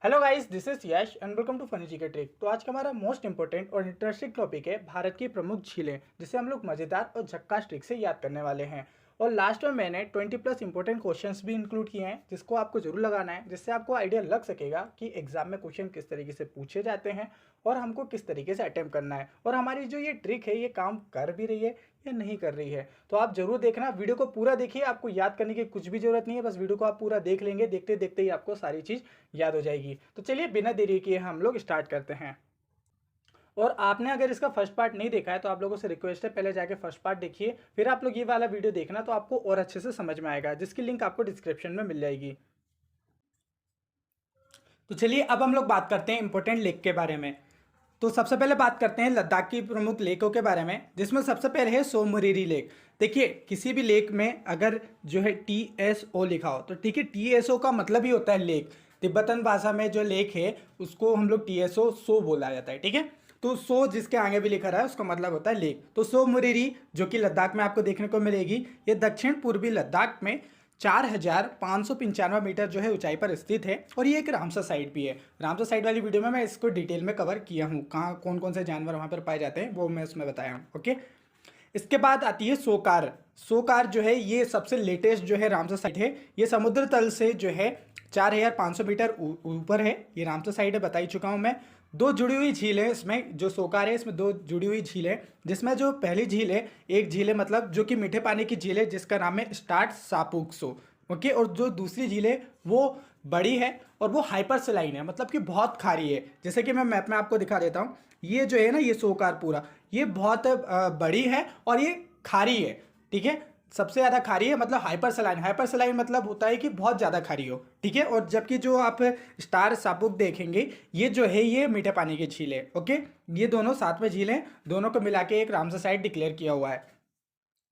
Hello guys, this is Yash and welcome to funny G K trick. तो आज का हमारा मोस्ट इंपॉर्टेंट और इंटरेस्टिंग टॉपिक है भारत की प्रमुख झीलें, जिसे हम लोग मज़ेदार और झक्कास ट्रिक से याद करने वाले हैं। और लास्ट में मैंने 20+ इंपॉर्टेंट क्वेश्चंस भी इंक्लूड किए हैं, जिसको आपको जरूर लगाना है, जिससे आपको आइडिया लग सकेगा कि एग्जाम में क्वेश्चन किस तरीके से पूछे जाते हैं और हमको किस तरीके से अटेम्प्ट करना है, और हमारी जो ये ट्रिक है ये काम कर भी रही है या नहीं कर रही है। तो आप जरूर देखना, वीडियो को पूरा देखिए, आपको याद करने की कुछ भी जरूरत नहीं है, बस वीडियो को आप पूरा देख लेंगे, देखते देखते ही आपको सारी चीज़ याद हो जाएगी। तो चलिए बिना देरी किए हम लोग स्टार्ट करते हैं। और आपने अगर इसका फर्स्ट पार्ट नहीं देखा है तो आप लोगों से रिक्वेस्ट है, पहले जाके फर्स्ट पार्ट देखिए, फिर आप लोग ये वाला वीडियो देखना, तो आपको और अच्छे से समझ में आएगा, जिसकी लिंक आपको डिस्क्रिप्शन में मिल जाएगी। तो चलिए अब हम लोग बात करते हैं इंपॉर्टेंट लेक के बारे में। तो सबसे पहले बात करते हैं लद्दाख की प्रमुख लेकों के बारे में, जिसमें सबसे पहले है सोमरीरी लेक। देखिए, किसी भी लेक में अगर जो है TSO लिखा हो तो ठीक है, TSO का मतलब ही होता है लेक। तिब्बतन भाषा में जो लेक है उसको हम लोग TSO सो बोला जाता है, ठीक है। तो सो जिसके आगे भी लिखा रहा है उसका मतलब होता है लेक। तो सोमरीरी जो कि लद्दाख में आपको देखने को मिलेगी, ये दक्षिण पूर्वी लद्दाख में 4,595 मीटर जो है ऊंचाई पर स्थित है, और ये एक रामसर साइट भी है। रामसर साइट वाली वीडियो में मैं इसको डिटेल में कवर किया हूँ, कहाँ कौन कौन से जानवर वहाँ पर पाए जाते हैं वो मैं उसमें बताया हूँ। ओके, इसके बाद आती है सोकार। सोकार जो है ये सबसे लेटेस्ट जो है रामसर साइट है। ये समुद्र तल से जो है 4,500 मीटर ऊपर है। ये रामसर साइट है, बता ही चुका हूँ मैं। दो जुड़ी हुई झील है इसमें, जो सोकार है इसमें दो जुड़ी हुई झील है, जिसमें जो पहली झील है, एक झील है मतलब जो कि मीठे पानी की झील है, जिसका नाम है स्टार्ट सापुक्सो। ओके, और जो दूसरी झील है वो बड़ी है और वो हाइपर सलाइन है, मतलब कि बहुत खारी है। जैसे कि मैं मैप में आपको दिखा देता हूँ, ये जो है ना, ये सोकार पूरा ये बहुत बड़ी है और ये खारी है, ठीक है। सबसे ज़्यादा खारी है, मतलब हाइपर सलाइन। हाइपर सलाइन मतलब होता है कि बहुत ज़्यादा खारी हो, ठीक है। और जबकि जो आप स्टार सापुक देखेंगे, ये जो है ये मीठे पानी की झील है। ओके, ये दोनों साथ में झील हैं, दोनों को मिला के एक रामसर साइट डिक्लेयर किया हुआ है।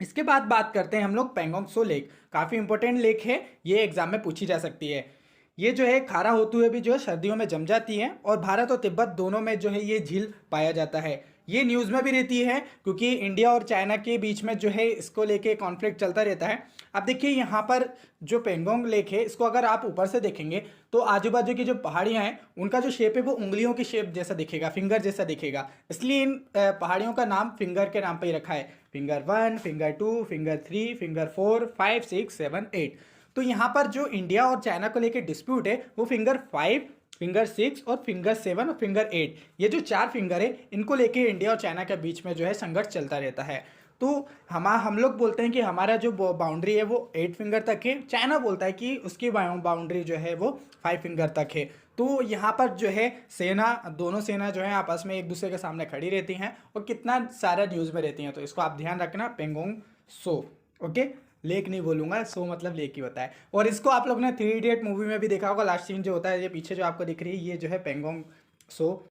इसके बाद बात करते हैं हम लोग पेंगोंग सो लेक। काफ़ी इंपॉर्टेंट लेक है, ये एग्जाम में पूछी जा सकती है। ये जो है खारा होते हुए भी जो है सर्दियों में जम जाती है, और भारत और तिब्बत दोनों में जो है ये झील पाया जाता है। ये न्यूज़ में भी रहती है, क्योंकि इंडिया और चाइना के बीच में जो है इसको लेके कॉन्फ्लिक्ट चलता रहता है। अब देखिए, यहाँ पर जो पेंगोंग लेक है, इसको अगर आप ऊपर से देखेंगे तो आजू बाजू की जो पहाड़ियाँ हैं उनका जो शेप है वो उंगलियों की शेप जैसा दिखेगा, फिंगर जैसा दिखेगा। इसलिए इन पहाड़ियों का नाम फिंगर के नाम पर ही रखा है। Finger 1, finger 2, finger 3, finger 4, 5, 6, 7, 8। तो यहाँ पर जो इंडिया और चाइना को लेकर डिस्प्यूट है वो फिंगर 5, फिंगर 6 और फिंगर 7 और फिंगर 8, ये जो 4 फिंगर है इनको लेके इंडिया और चाइना के बीच में जो है संघर्ष चलता रहता है। तो हम लोग बोलते हैं कि हमारा जो बाउंड्री है वो 8 फिंगर तक है, चाइना बोलता है कि उसकी बाउंड्री जो है वो 5 फिंगर तक है। तो यहाँ पर जो है सेना, दोनों सेना जो है आपस में एक दूसरे के सामने खड़ी रहती हैं और कितना सारा न्यूज़ में रहती हैं। तो इसको आप ध्यान रखना, पेंगोंग सो। ओके, लेक नहीं बोलूंगा, सो मतलब लेक ही होता है। और इसको आप लोग ने 3 इडियट मूवी में भी देखा होगा, लास्ट सीन जो होता है, ये पीछे जो आपको दिख रही है ये जो है पेंगोंग सो।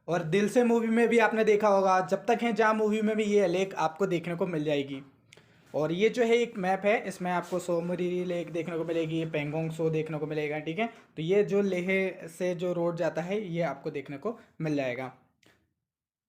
और दिल से मूवी में भी आपने देखा होगा, जब तक है जहाँ मूवी में भी ये लेक आपको देखने को मिल जाएगी। और ये जो है एक मैप है, इसमें आपको सोमरीरी लेक देखने को मिलेगी, पेंगोंग सो देखने को मिलेगा, ठीक है। तो ये जो लेह से जो रोड जाता है ये आपको देखने को मिल जाएगा।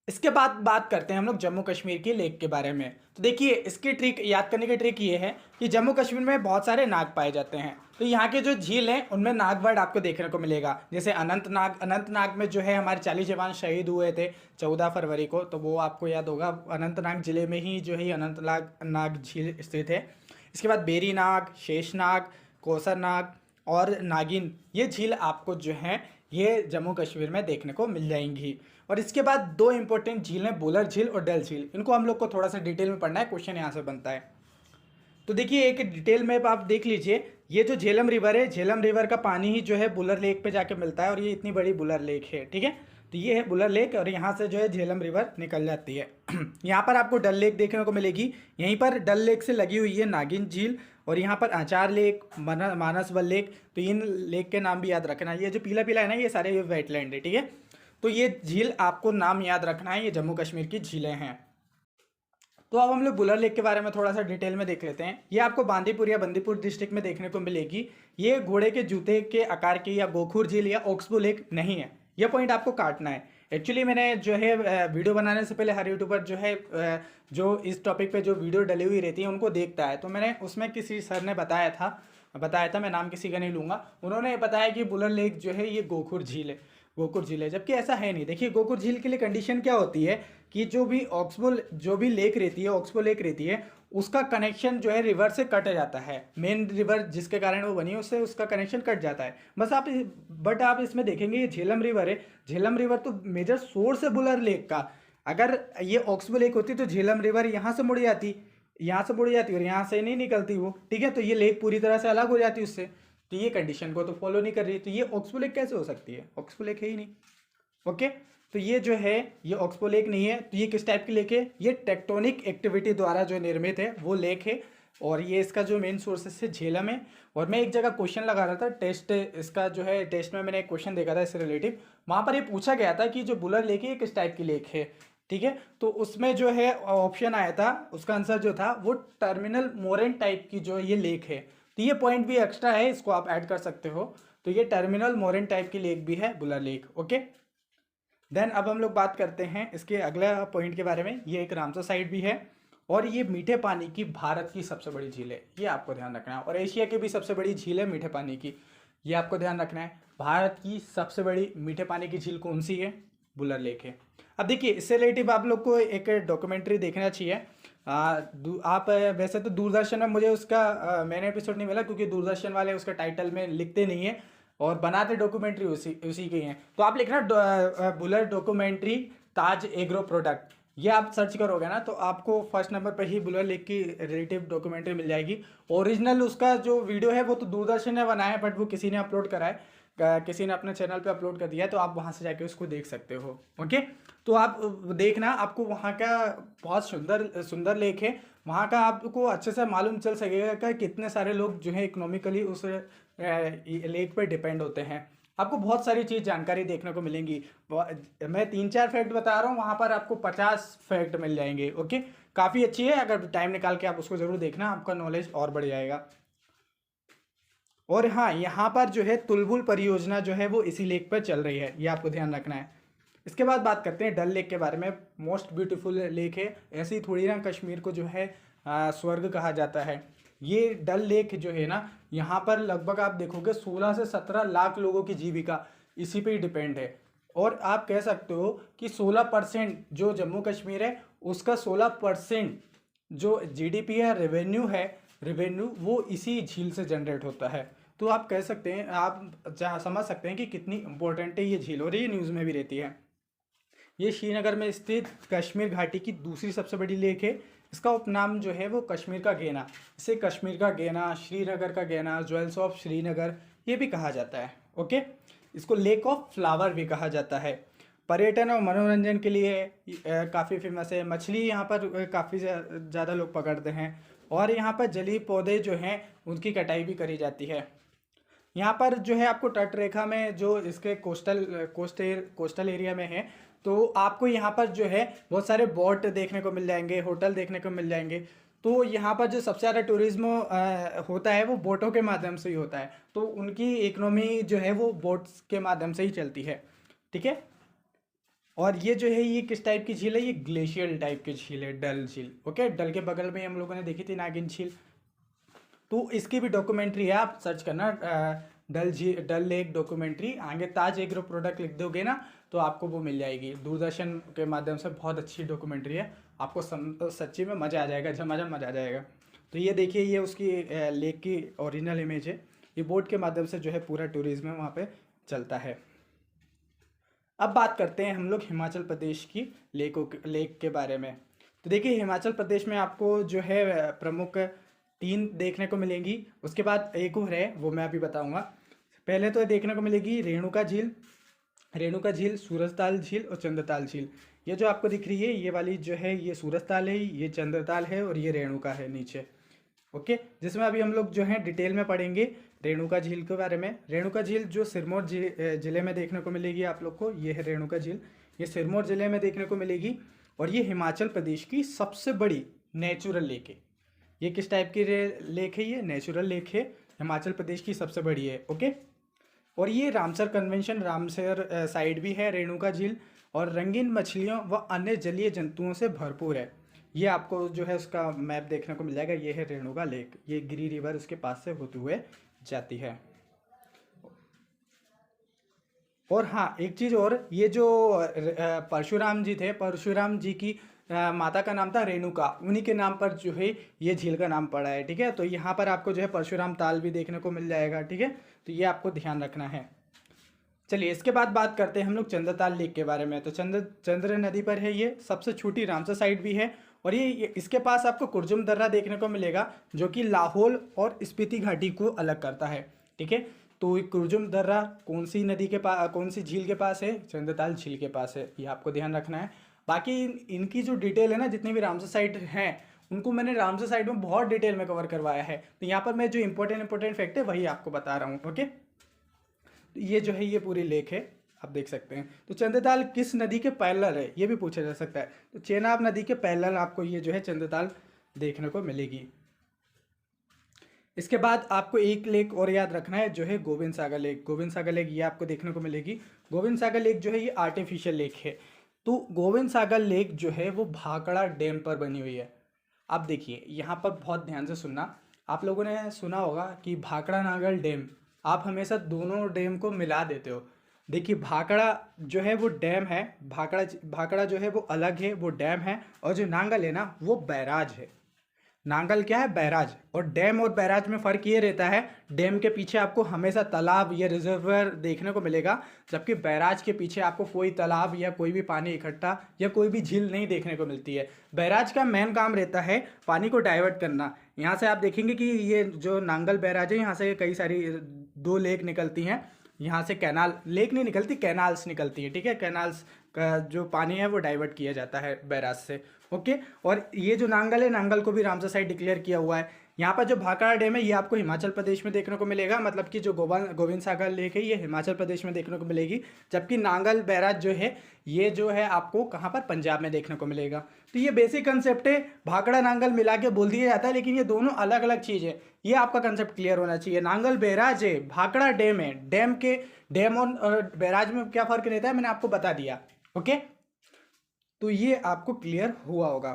इसके बाद बात करते हैं हम लोग जम्मू कश्मीर की लेक के बारे में। तो देखिए, इसकी ट्रिक याद करने की ट्रिक ये है कि जम्मू कश्मीर में बहुत सारे नाग पाए जाते हैं। तो यहाँ के जो झील हैं उनमें नाग वर्ड आपको देखने को मिलेगा। जैसे अनंतनाग, अनंतनाग में जो है हमारे 40 जवान शहीद हुए थे 14 फरवरी को, तो वो आपको याद होगा। अनंतनाग जिले में ही जो है अनंतनाग नाग झील स्थित है। इसके बाद बेरी नाग, शेषनाग, कौसर नाग और नागिन, ये झील आपको जो है ये जम्मू कश्मीर में देखने को मिल जाएंगी। और इसके बाद दो इंपॉर्टेंट झील हैं, बुलर झील और डल झील। इनको हम लोग को थोड़ा सा डिटेल में पढ़ना है, क्वेश्चन यहाँ से बनता है। तो देखिए, एक डिटेल में आप देख लीजिए, ये जो झेलम रिवर है, झेलम रिवर का पानी ही जो है बुलर लेक पे जाके मिलता है, और ये इतनी बड़ी बुलर लेक है, ठीक है। तो ये है बुलर लेक, और यहाँ से जो है झेलम रिवर निकल जाती है। यहाँ पर आपको डल लेक देखने को मिलेगी। यहीं पर डल लेक से लगी हुई है नागिन झील, और यहाँ पर आचार लेक, मानसबल लेक। तो इन लेक के नाम भी याद रखना। ये जो पीला पीला है ना, ये सारे वेटलैंड है, ठीक है। तो ये झील आपको नाम याद रखना है, ये जम्मू कश्मीर की झीलें हैं। तो अब हम लोग बुलर लेक के बारे में थोड़ा सा डिटेल में देख लेते हैं। ये आपको बांदीपुर या बंदीपुर डिस्ट्रिक्ट में देखने को मिलेगी। ये घोड़े के जूते के आकार की या गोखुर झील या ओक्सबो लेक नहीं है। यह पॉइंट आपको काटना है। एक्चुअली मैंने जो है वीडियो बनाने से पहले हर यूट्यूबर जो है जो इस टॉपिक पे जो वीडियो डली हुई रहती है उनको देखता है, तो मैंने उसमें किसी सर ने बताया था बताया था, मैं नाम किसी का नहीं लूँगा, उन्होंने बताया कि बुलर लेक जो है ये गोखुर झील है, गोखुर झील है, जबकि ऐसा है नहीं। देखिए गोखुर झील के लिए कंडीशन क्या होती है कि जो भी लेक रहती है, ऑक्सबो लेक रहती है, उसका कनेक्शन जो है रिवर से कट जाता है, मेन रिवर जिसके कारण वो बनी है उससे उसका कनेक्शन कट जाता है बस। बट आप इसमें देखेंगे ये झेलम रिवर है, झेलम रिवर तो मेजर सोर्स है बुलर लेक का। अगर ये ऑक्सबो लेक होती तो झेलम रिवर यहाँ से मुड़ जाती, यहाँ से मुड़ जाती और यहाँ से नहीं निकलती वो, ठीक है, तो ये लेक पूरी तरह से अलग हो जाती उससे। तो ये कंडीशन को तो फॉलो नहीं कर रही, तो ये ऑक्सबो लेक कैसे हो सकती है, ऑक्सबो लेक है ही नहीं। ओके, तो ये जो है ये ऑक्सबो लेक नहीं है। तो ये किस टाइप की लेक है, ये टेक्टोनिक एक्टिविटी द्वारा जो निर्मित है वो लेक है, और ये इसका जो मेन सोर्सेस है झेलम है। और मैं एक जगह क्वेश्चन लगा रहा था टेस्ट, इसका जो है टेस्ट में मैंने एक क्वेश्चन देखा था इससे रिलेटिव, वहाँ पर ये पूछा गया था कि जो बुलर लेक है ये किस टाइप की लेक है, ठीक है। तो उसमें जो है ऑप्शन आया था, उसका आंसर जो था वो टर्मिनल मोरेन टाइप की जो ये लेक है। तो ये पॉइंट भी एक्स्ट्रा है, इसको आप ऐड कर सकते हो। तो ये टर्मिनल मोरेन टाइप की लेक भी है बुलर लेक। ओके, देन अब हम लोग बात करते हैं इसके अगला पॉइंट के बारे में। ये एक रामसर साइट भी है, और ये मीठे पानी की भारत की सबसे बड़ी झील है, ये आपको ध्यान रखना है। और एशिया की भी सबसे बड़ी झील है मीठे पानी की, ये आपको ध्यान रखना है। भारत की सबसे बड़ी मीठे पानी की झील कौन सी है, बुलर लेक है। अब देखिए इससे रिलेटिव आप लोग को एक डॉक्यूमेंट्री देखना चाहिए। आप वैसे तो दूरदर्शन में मुझे उसका मैंने एपिसोड नहीं मिला, क्योंकि दूरदर्शन वाले उसका टाइटल में लिखते नहीं है और बनाते डॉक्यूमेंट्री उसी की हैं। तो आप लिखना बुलर डॉक्यूमेंट्री ताज एग्रो प्रोडक्ट, ये आप सर्च करोगे ना तो आपको फर्स्ट नंबर पर ही बुलर लेक की रिलेटिव डॉक्यूमेंट्री मिल जाएगी। ओरिजिनल उसका जो वीडियो है वो तो दूरदर्शन ने बनाया है, बट वो किसी ने अपलोड करा है, किसी ने अपने चैनल पे अपलोड कर दिया है, तो आप वहाँ से जाके उसको देख सकते हो। ओके, तो आप देखना, आपको वहाँ का बहुत सुंदर सुंदर लेक है, वहाँ का आपको अच्छे से मालूम चल सकेगा कि कितने सारे लोग जो है इकोनॉमिकली उस लेक पे डिपेंड होते हैं। आपको बहुत सारी चीज़ जानकारी देखने को मिलेंगी। मैं 3-4 फैक्ट बता रहा हूँ, वहाँ पर आपको 50 फैक्ट मिल जाएंगे। ओके, काफ़ी अच्छी है, अगर टाइम निकाल के आप उसको ज़रूर देखना, आपका नॉलेज और बढ़ जाएगा। और हाँ, यहाँ पर जो है तुलबुल परियोजना जो है वो इसी लेक पर चल रही है, ये आपको ध्यान रखना है। इसके बाद बात करते हैं डल लेक के बारे में। मोस्ट ब्यूटीफुल लेक है, ऐसी थोड़ी ना कश्मीर को जो है स्वर्ग कहा जाता है। ये डल लेक जो है ना, यहाँ पर लगभग आप देखोगे 16 से 17 लाख लोगों की जीविका इसी पे ही डिपेंड है। और आप कह सकते हो कि 16% जो जम्मू कश्मीर है उसका 16% जो जीडीपी है, रेवेन्यू वो इसी झील से जनरेट होता है। तो आप कह सकते हैं, आप समझ सकते हैं कि कितनी इंपॉर्टेंट है ये झील, और ये न्यूज़ में भी रहती है। ये श्रीनगर में स्थित कश्मीर घाटी की दूसरी सबसे बड़ी लेक है। इसका उपनाम जो है वो कश्मीर का गेना, इसे कश्मीर का गेना, श्रीनगर का गेना, ज्वेल्स ऑफ श्रीनगर ये भी कहा जाता है। ओके, इसको लेक ऑफ फ्लावर भी कहा जाता है। पर्यटन और मनोरंजन के लिए काफ़ी फेमस है। मछली यहाँ पर काफ़ी ज़्यादा लोग पकड़ते हैं, और यहाँ पर जलीय पौधे जो हैं उनकी कटाई भी करी जाती है। यहाँ पर जो है आपको तट रेखा में जो इसके कोस्टल एरिया में है, तो आपको यहाँ पर जो है बहुत सारे बोट देखने को मिल जाएंगे, होटल देखने को मिल जाएंगे। तो यहाँ पर जो सबसे ज़्यादा टूरिज्म होता है वो बोटों के माध्यम से ही होता है, तो उनकी इकोनॉमी जो है वो बोट्स के माध्यम से ही चलती है, ठीक है। और ये जो है ये किस टाइप की झील है, ये ग्लेशियल टाइप की झील है, डल झील। ओके, डल के बगल में हम लोगों ने देखी थी नागिन झील, तो इसकी भी डॉक्यूमेंट्री है, आप सर्च करना डल लेक डॉक्यूमेंट्री, आगे ताज एग्रो प्रोडक्ट लिख दोगे ना तो आपको वो मिल जाएगी। दूरदर्शन के माध्यम से बहुत अच्छी डॉक्यूमेंट्री है, आपको सच्ची में मज़ा आ जाएगा, झमाझम मज़ा आ जाएगा। तो ये देखिए, ये उसकी लेक की ओरिजिनल इमेज है। ये बोट के माध्यम से जो है पूरा टूरिज्म वहाँ पे चलता है। अब बात करते हैं हम लोग हिमाचल प्रदेश की लेक के बारे में। तो देखिए हिमाचल प्रदेश में आपको जो है प्रमुख 3 देखने को मिलेंगी, उसके बाद एक और है वो मैं अभी बताऊंगा। पहले तो देखने को मिलेगी रेणुका झील, सूरजताल झील और चंद्रताल झील। ये जो आपको दिख रही है ये वाली जो है ये सूरजताल है, ये चंद्रताल है और ये रेणुका है नीचे। ओके, जिसमें अभी हम लोग जो है डिटेल में पढ़ेंगे रेणुका झील के बारे में। रेणुका झील जो सिरमौर जिले में देखने को मिलेगी आप लोग को, ये है रेणुका झील, ये सिरमौर जिले में देखने को मिलेगी। और ये हिमाचल प्रदेश की सबसे बड़ी नेचुरल लेक है। ये किस टाइप की लेक है, ये नेचुरल लेक है, हिमाचल प्रदेश की सबसे बड़ी है। ओके, और ये रामसर कन्वेंशन रामसर साइट भी है रेणुका झील, और रंगीन मछलियों व अन्य जलीय जंतुओं से भरपूर है। ये आपको जो है उसका मैप देखने को मिल जाएगा। ये है रेणुका लेक, ये गिरी रिवर उसके पास से होते हुए जाती है। और हाँ, एक चीज़ और, ये जो परशुराम जी थे, परशुराम जी की माता का नाम था रेणुका, उन्हीं के नाम पर जो है ये झील का नाम पड़ा है। ठीक है, तो यहाँ पर आपको जो है परशुराम ताल भी देखने को मिल जाएगा। ठीक है, तो ये आपको ध्यान रखना है। चलिए, इसके बाद बात करते हैं हम लोग चंद्रताल लेक के बारे में। तो चंद्र नदी पर है, ये सबसे छोटी रामसर साइट भी है। और ये इसके पास आपको कुर्जुम दर्रा देखने को मिलेगा, जो कि लाहौल और स्पीति घाटी को अलग करता है। ठीक है, तो ये कुर्जुम दर्रा कौन सी नदी के पास, कौन सी झील के पास है? चंद्रताल झील के पास है, ये आपको ध्यान रखना है। बाकी इनकी जो डिटेल है ना, जितनी भी रामसर साइट हैं उनको मैंने रामसर साइट में बहुत डिटेल में कवर करवाया है। तो यहाँ पर मैं जो इंपॉर्टेंट फैक्ट है वही आपको बता रहा हूँ। ओके, तो ये जो है ये पूरी लेक है, आप देख सकते हैं। तो चंद्रताल किस नदी के पैरेलल है, ये भी पूछा जा सकता है। तो चेनाब नदी के पैरेलल आपको ये जो है चंद्रताल देखने को मिलेगी। इसके बाद आपको एक लेक और याद रखना है, जो है गोविंद सागर लेक। गोविंद सागर लेक ये आपको देखने को मिलेगी। गोविंद सागर लेक जो है ये आर्टिफिशियल लेक है। तो गोविंद सागर लेक जो है वो भाखड़ा डैम पर बनी हुई है। आप देखिए यहाँ पर बहुत ध्यान से सुनना। आप लोगों ने सुना होगा कि भाखड़ा नागल डैम, आप हमेशा दोनों डैम को मिला देते हो। देखिए, भाखड़ा जो है वो डैम है, भाखड़ा जो है वो अलग है, वो डैम है। और जो नांगल है ना, वो बैराज है। नांगल क्या है? बैराज। और डैम और बैराज में फ़र्क ये रहता है, डैम के पीछे आपको हमेशा तालाब या रिजर्वर देखने को मिलेगा, जबकि बैराज के पीछे आपको कोई तालाब या कोई भी पानी इकट्ठा या कोई भी झील नहीं देखने को मिलती है। बैराज का मेन काम रहता है पानी को डाइवर्ट करना। यहाँ से आप देखेंगे कि ये जो नांगल बैराज है, यहाँ से कई सारी 2 लेक निकलती हैं। यहाँ से कैनाल, लेक नहीं निकलती, कैनाल्स निकलती है। ठीक है, कैनाल्स का जो पानी है वो डाइवर्ट किया जाता है बैराज से। ओके, और ये जो नांगल है, नांगल को भी रामसर साइट डिक्लेयर किया हुआ है। यहाँ पर जो भाखड़ा डैम है ये आपको हिमाचल प्रदेश में देखने को मिलेगा, मतलब कि जो गोविंद सागर लेक है ये हिमाचल प्रदेश में देखने को मिलेगी, जबकि नांगल बैराज जो है ये जो है आपको कहाँ पर? पंजाब में देखने को मिलेगा। तो ये बेसिक कंसेप्ट है, भाखड़ा नांगल मिला के बोल दिया जाता है, लेकिन ये दोनों अलग अलग चीज़ है। ये आपका कंसेप्ट क्लियर होना चाहिए। नांगल बैराज है, भाखड़ा डैम है। डैम और बैराज में क्या फ़र्क रहता है मैंने आपको बता दिया। ओके, तो ये आपको क्लियर हुआ होगा।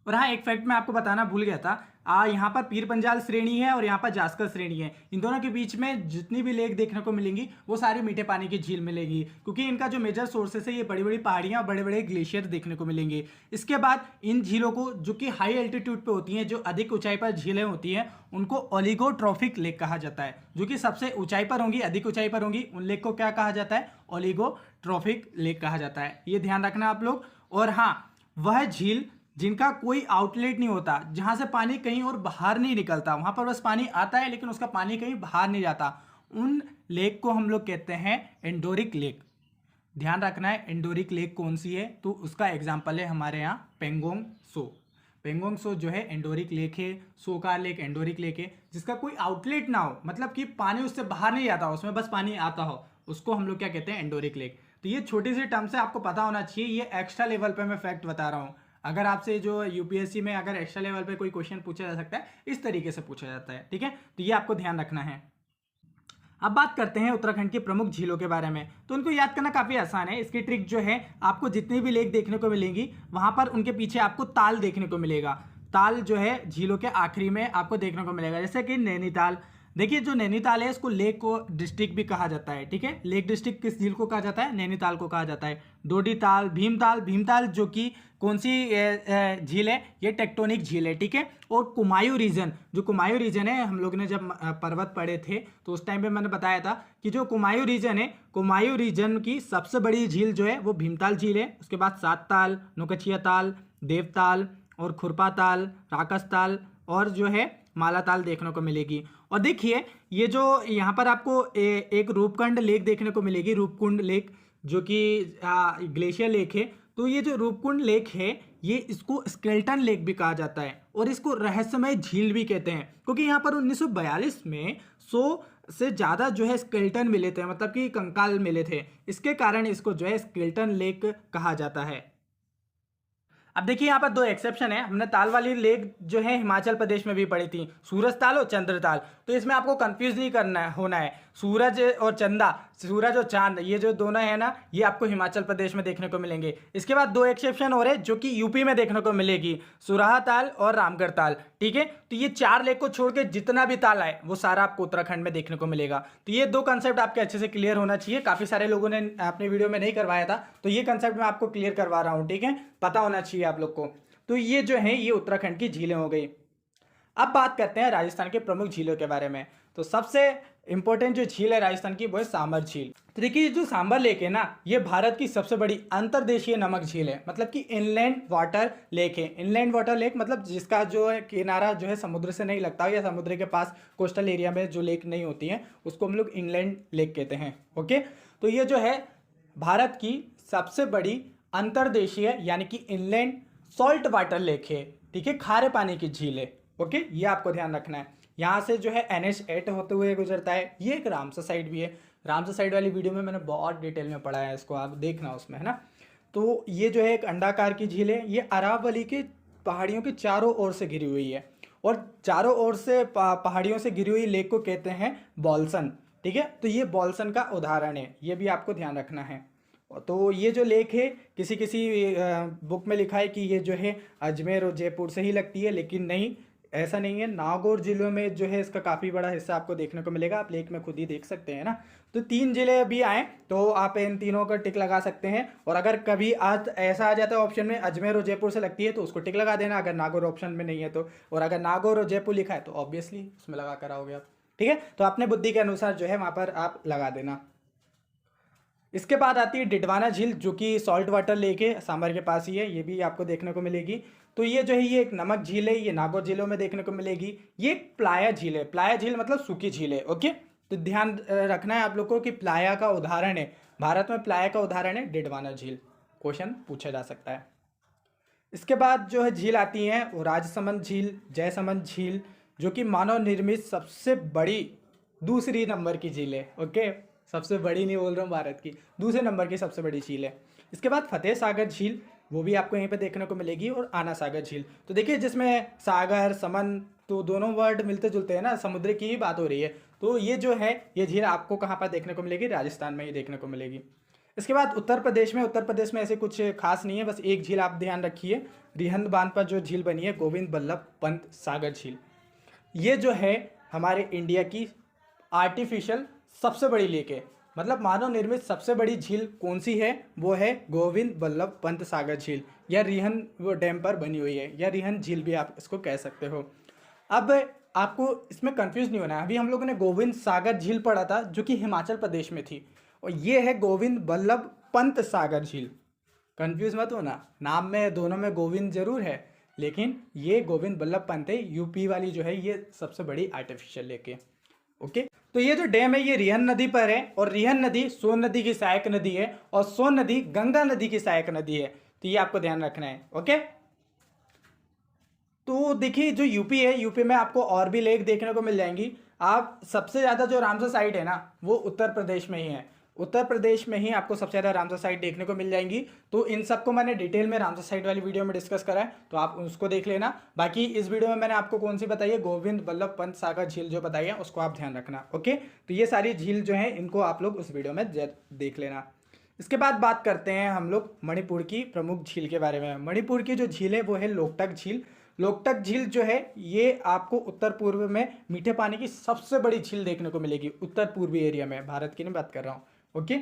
और हाँ, एक फैक्ट मैं आपको बताना भूल गया था। यहाँ पर पीर पंजाल श्रेणी है और यहाँ पर जास्कर श्रेणी है। इन दोनों के बीच में जितनी भी लेक देखने को मिलेंगी वो सारी मीठे पानी की झील मिलेगी, क्योंकि इनका जो मेजर सोर्सेस है ये बड़ी बड़ी पहाड़ियाँ और बड़े बड़े ग्लेशियर देखने को मिलेंगे। इसके बाद इन झीलों को, जो कि हाई एल्टीट्यूड पे होती हैं, जो अधिक ऊंचाई पर झीलें होती हैं, उनको ओलिगोट्रॉफिक लेक कहा जाता है। जो कि सबसे ऊंचाई पर होंगी, अधिक ऊंचाई पर होंगी, उन लेक को क्या कहा जाता है? ओलिगोट्रॉफिक लेक कहा जाता है। ये ध्यान रखना आप लोग। और हाँ, वह झील जिनका कोई आउटलेट नहीं होता, जहां से पानी कहीं और बाहर नहीं निकलता, वहां पर बस पानी आता है लेकिन उसका पानी कहीं बाहर नहीं जाता, उन लेक को हम लोग कहते हैं एंडोरिक लेक। ध्यान रखना है, एंडोरिक लेक कौन सी है? तो उसका एग्जाम्पल है हमारे यहाँ पेंगोंग सो। पेंगोंग सो जो है एंडोरिक लेक है, सोकार लेक एंडोरिक लेक है। जिसका कोई आउटलेट ना हो, मतलब कि पानी उससे बाहर नहीं जाता, उसमें बस पानी आता हो, उसको हम लोग क्या कहते हैं? Endorheic lake. तो ये छोटी सी टर्म से आपको पता होना चाहिए। ये एक्स्ट्रा लेवल पे मैं फैक्ट बता रहा हूँ। अगर आपसे जो यूपीएससी में अगर एक्स्ट्रा लेवल पे कोई क्वेश्चन पूछा जा सकता है, इस तरीके से पूछा जाता है। ठीक है, तो ये आपको ध्यान रखना है। अब बात करते हैं उत्तराखंड की प्रमुख झीलों के बारे में। तो उनको याद करना काफ़ी आसान है। इसकी ट्रिक जो है, आपको जितनी भी लेक देखने को मिलेंगी वहाँ पर उनके पीछे आपको ताल देखने को मिलेगा। ताल जो है झीलों के आखिरी में आपको देखने को मिलेगा। जैसे कि नैनीताल, देखिए जो नैनीताल है इसको लेक को डिस्ट्रिक्ट भी कहा जाता है। ठीक है, लेक डिस्ट्रिक्ट किस झील को कहा जाता है? नैनीताल को कहा जाता है। डोडीताल, भीमताल जो कि कौन सी झील है? ये टेक्टोनिक झील है। ठीक है, और कुमायूं रीजन, जो कुमायूं रीजन है, हम लोग ने जब पर्वत पढ़े थे तो उस टाइम पे मैंने बताया था कि जो कुमायूं रीजन है, कुमायूं रीजन की सबसे बड़ी झील जो है वो भीमताल झील है। उसके बाद सात ताल, नौकचिया ताल, देवताल और खुरपा ताल, राकस ताल और जो है मालाताल देखने को मिलेगी। और देखिए ये जो यहाँ पर आपको एक रूपकुंड लेक देखने को मिलेगी, रूपकुंड लेक, जो कि ग्लेशियर लेक है। तो ये जो रूपकुंड लेक है, ये इसको स्केल्टन लेक भी कहा जाता है और इसको रहस्यमय झील भी कहते हैं, क्योंकि यहाँ पर 1942 में 100 से ज़्यादा जो है स्केल्टन मिले थे, मतलब कि कंकाल मिले थे। इसके कारण इसको जो है स्केल्टन लेक कहा जाता है। अब देखिए यहाँ पर 2 एक्सेप्शन है। हमने ताल वाली लेक जो है हिमाचल प्रदेश में भी पढ़ी थी, सूरज ताल और चंद्र ताल। तो इसमें आपको कंफ्यूज नहीं होना है। सूरज और चंदा, सूरज और चांद, ये जो दोनों है ना, ये आपको हिमाचल प्रदेश में देखने को मिलेंगे। इसके बाद 2 एक्सेप्शन हो रहे जो कि यूपी में देखने को मिलेगी, सुराहा ताल और रामगढ़ ताल। ठीक है, तो ये 4 लेक को छोड़ के जितना भी ताल है वो सारा आपको उत्तराखंड में देखने को मिलेगा। तो ये 2 कंसेप्ट आपके अच्छे से क्लियर होना चाहिए। काफी सारे लोगों ने अपने वीडियो में नहीं करवाया था, तो ये कंसेप्ट मैं आपको क्लियर करवा रहा हूँ। ठीक है, पता होना चाहिए आप लोग को। तो ये जो है ये उत्तराखंड की झीलें हो गई। अब बात करते हैं राजस्थान के प्रमुख झीलों के बारे में। तो सबसे इंपॉर्टेंट जो झील है राजस्थान की वो है सांबर झील। तो देखिए जो सांबर लेक है ना, ये भारत की सबसे बड़ी अंतर्देशीय नमक झील है, मतलब कि इनलैंड वाटर लेक है। इनलैंड वाटर लेक मतलब जिसका जो है किनारा जो है समुद्र से नहीं लगता, या समुद्र के पास कोस्टल एरिया में जो लेक नहीं होती है उसको हम लोग इनलैंड लेक कहते हैं। ओके, तो ये जो है भारत की सबसे बड़ी अंतर्देशीय यानी कि इनलैंड सॉल्ट वाटर लेक है। ठीक है, खारे पानी की झील है। ओके, ये आपको ध्यान रखना है। यहाँ से जो है NH8 होते हुए गुजरता है। ये एक रामसर साइड भी है। रामसर साइड वाली वीडियो में मैंने बहुत डिटेल में पढ़ा है, इसको आप देखना उसमें, है ना। तो ये जो है एक अंडाकार की झील है। ये अरावली की पहाड़ियों के चारों ओर से घिरी हुई है, और चारों ओर से पहाड़ियों से घिरी हुई लेक को कहते हैं बॉल्सन। ठीक है, तो ये बॉल्सन का उदाहरण है, ये भी आपको ध्यान रखना है। तो ये जो लेक है किसी किसी बुक में लिखा है कि ये जो है अजमेर और जयपुर से ही लगती है, लेकिन नहीं, ऐसा नहीं है। नागौर जिलों में जो है इसका काफ़ी बड़ा हिस्सा आपको देखने को मिलेगा। आप लेक में खुद ही देख सकते हैं ना। तो 3 जिले अभी आए तो आप इन तीनों का टिक लगा सकते हैं। और अगर कभी आज ऐसा आ जाता है ऑप्शन में अजमेर और जयपुर से लगती है तो उसको टिक लगा देना, अगर नागौर ऑप्शन में नहीं है तो। और अगर नागौर और जयपुर लिखा है तो ऑब्वियसली उसमें लगा कर आओगे आप। ठीक है, तो अपने बुद्धि के अनुसार जो है वहाँ पर आप लगा देना। इसके बाद आती है डिडवाना झील, जो कि सॉल्ट वाटर लेक है, सांबर के पास ही है। ये भी आपको देखने को मिलेगी। तो ये जो है ये एक नमक झील है, ये नागौर जिलों में देखने को मिलेगी। ये एक प्लाया झील है। प्लाया झील मतलब सूखी झील है। ओके, तो ध्यान रखना है आप लोग को कि प्लाया का उदाहरण है, भारत में प्लाया का उदाहरण है डिडवाना झील। क्वेश्चन पूछा जा सकता है। इसके बाद जो है झील आती है वो राजसमंद झील, जयसमंद झील, जो कि मानव निर्मित सबसे बड़ी दूसरी नंबर की झील है। ओके, सबसे बड़ी नहीं बोल रहा हूँ भारत की, दूसरे नंबर की सबसे बड़ी झील है। इसके बाद फतेह सागर झील, वो भी आपको यहीं पे देखने को मिलेगी, और आना सागर झील। तो देखिए जिसमें सागर समन तो दोनों वर्ड मिलते जुलते हैं ना, समुद्र की ही बात हो रही है। तो ये जो है ये झील आपको कहाँ पर देखने को मिलेगी, राजस्थान में ही देखने को मिलेगी। इसके बाद उत्तर प्रदेश में ऐसे कुछ खास नहीं है, बस एक झील आप ध्यान रखिए, रिहंद बांध पर जो झील बनी है गोविंद बल्लभ पंत सागर झील। ये जो है हमारे इंडिया की आर्टिफिशियल सबसे बड़ी लेक है, मतलब मानव निर्मित सबसे बड़ी झील कौन सी है, वो है गोविंद बल्लभ पंत सागर झील, या रिहन वो डैम पर बनी हुई है, या रिहन झील भी आप इसको कह सकते हो। अब आपको इसमें कंफ्यूज नहीं होना है। अभी हम लोगों ने गोविंद सागर झील पढ़ा था जो कि हिमाचल प्रदेश में थी, और ये है गोविंद बल्लभ पंत सागर झील। कंफ्यूज मत होना, नाम में दोनों में गोविंद जरूर है, लेकिन ये गोविंद बल्लभ पंत है। यूपी वाली जो है ये सबसे बड़ी आर्टिफिशियल लेक है। ओके, तो ये जो डैम है ये रिहन नदी पर है, और रिहन नदी सोन नदी की सहायक नदी है, और सोन नदी गंगा नदी की सहायक नदी है। तो ये आपको ध्यान रखना है। ओके, तो देखिए जो यूपी है, यूपी में आपको और भी लेक देखने को मिल जाएंगी। आप सबसे ज़्यादा जो रामसर साइट है ना वो उत्तर प्रदेश में ही है। उत्तर प्रदेश में ही आपको सबसे ज़्यादा रामसर साइट देखने को मिल जाएंगी। तो इन सबको मैंने डिटेल में रामसर साइट वाली वीडियो में डिस्कस करा है, तो आप उसको देख लेना। बाकी इस वीडियो में मैंने आपको कौन सी बताई है, गोविंद बल्लभ पंत सागर झील जो बताई है उसको आप ध्यान रखना। ओके, तो ये सारी झील जो है इनको आप लोग उस वीडियो में देख लेना। इसके बाद बात करते हैं हम लोग मणिपुर की प्रमुख झील के बारे में। मणिपुर की जो झील है वो है लोकटक झील। लोकटक झील जो है ये आपको उत्तर पूर्व में मीठे पानी की सबसे बड़ी झील देखने को मिलेगी, उत्तर पूर्वी एरिया में, भारत की नहीं बात कर रहा हूँ। ओके,